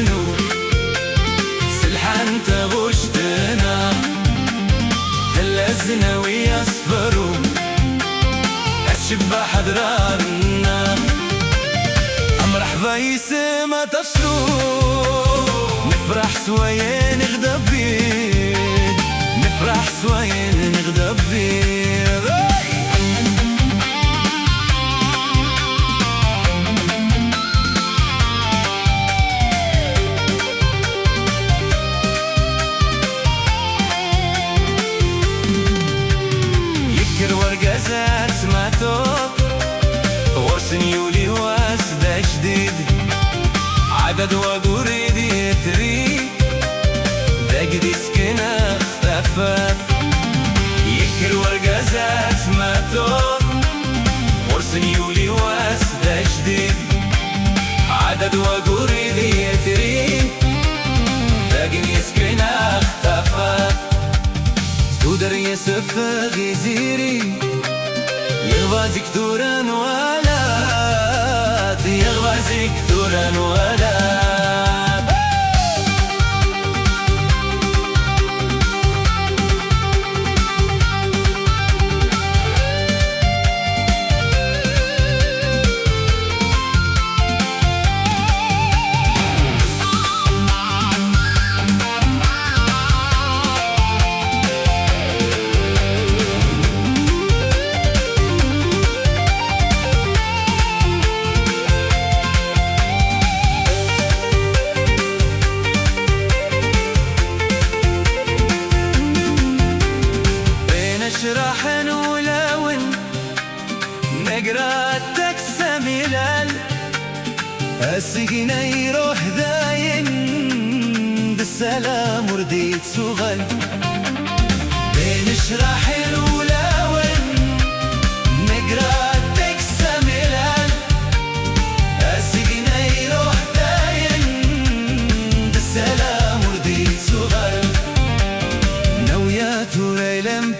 فوسينو سلحان تغشتنا هلا الزناوية صفرو الشبة حضرارنا مرحبا يسمى تفصلو نفرح سوايا نغدى بيه نفرح سوايا نغدى بيه يكر ورقزات سمعتوك ورسن يولي واسدا جديد عدد وقريد يتري داقدي سكنة اختفت يكر ورقزات سمعتوك ورسن يولي واسدا جديد عدد وقريد يتري داقدي سكنة اختفت تودر يسف غزيري يغبازك دورا ولات يغبازك دورا ولات اشرح ولون نقراتك سميلال السجن يروح داين بالسلام ورديت سغل بين اشرح ولون نقراتك سميلال السجن يروح داين بالسلام ورديت سغل نويات وليلم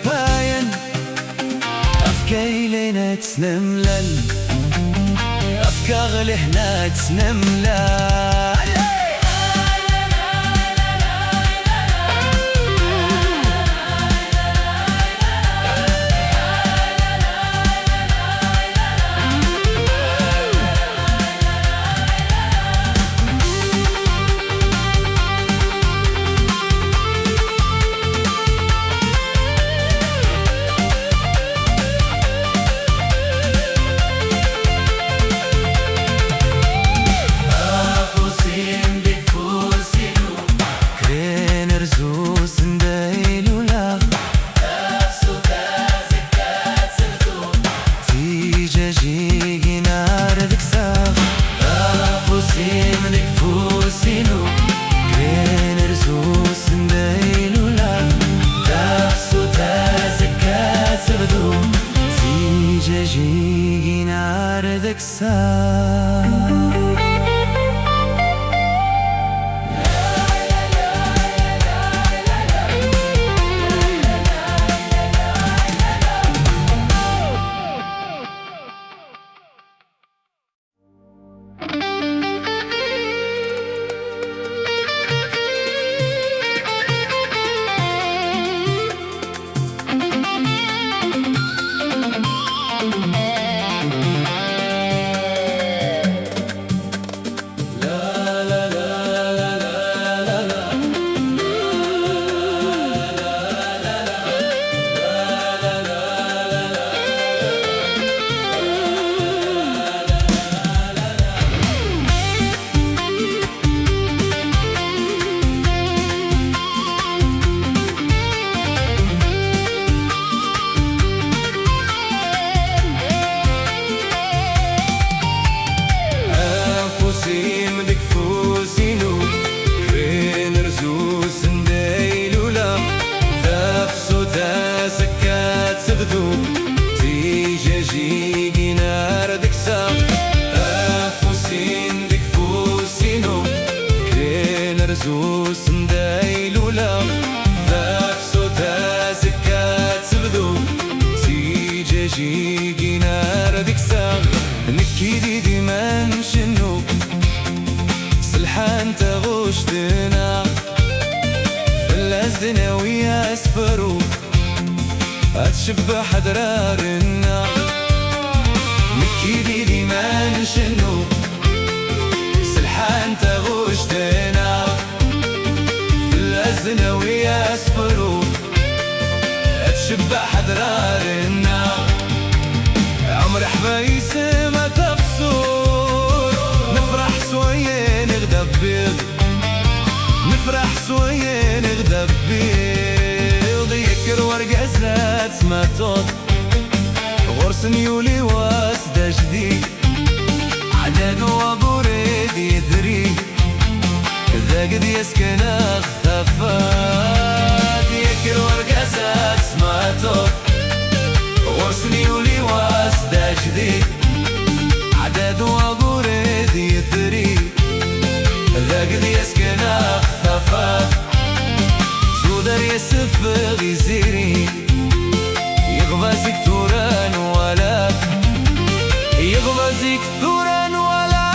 كيلنا تسنملل أفكار لهنا تسنملل نكيدي ديما نشنو سلحان تغو وشتنا فلازدنا ويا اسفرو هتشبح درارنا مكيدي لي ما نشنو سلحان تغوشتنا فلازدنا ويا اسفرو هتشبح درارنا عمر حبايس ما تفسور نفرح سوية نغدى بيض نفرح سوية نغدى بيض يكر ورقة زات ما توض غرس نيولي واسدة جديد عداد وابوريد يدري ذا قد يسكن الخفات يكر ورقة زات ما توض غرس نيولي واسدة جديد عداد وابوريد يدري ذا قد يسكن الخفات زودر يسفغ يزيري يغبازك ثوران ولا يغبازك ثوران ولا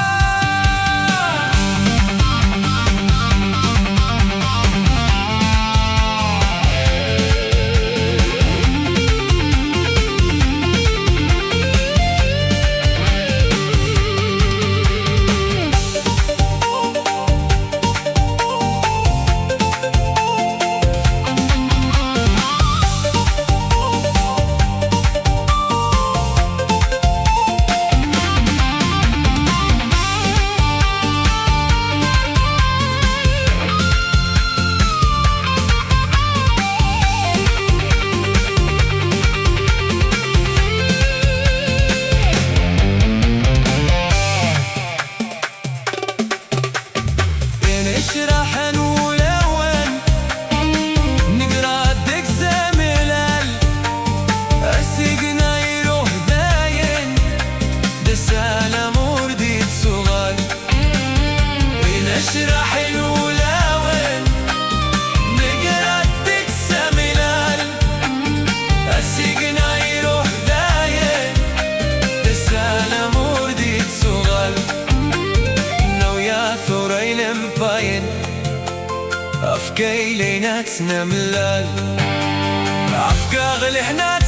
نشرح ولون نقرا الدك زملال السجن يروح داين دسالة مرديد صغال نشرح ولون نقرا الدك زملال السجن يروح داين دسالة مرديد صغال نويا ثورين باين أفكي لينات نملال أفكا غلي حنا